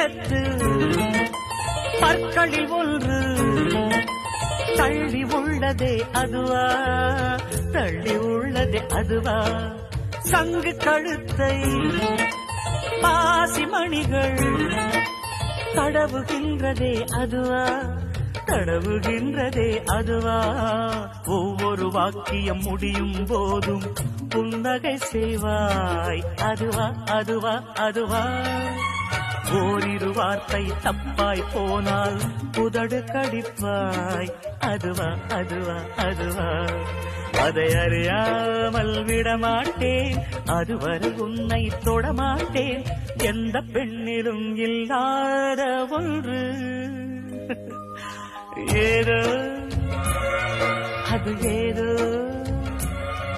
இடத்து பற்களில் ஒன்று தள்ளி உள்ளதே அதுவா, தள்ளி உள்ளதே அதுவா, சங்கு கழுத்தை பாசிமணிகள் தடவுகின்றதே அதுவா, தடவுகின்றதே அதுவா, ஒவ்வொரு வாக்கியம் முடியும் போதும் புன்னகை செய்வாய் அதுவா, அதுவா, அதுவா, ஓரிரு வார்த்தை தப்பாய் போனால் புதடு கடிப்பாய் அதுவா, அதுவா, அதுவா, அதை அறியாமல் விடமாட்டேன், அதுவரை உன்னை தொடமாட்டேன், எந்த பெண்ணிலும் இல்லாத ஒன்று ஏதோ அது ஏதோ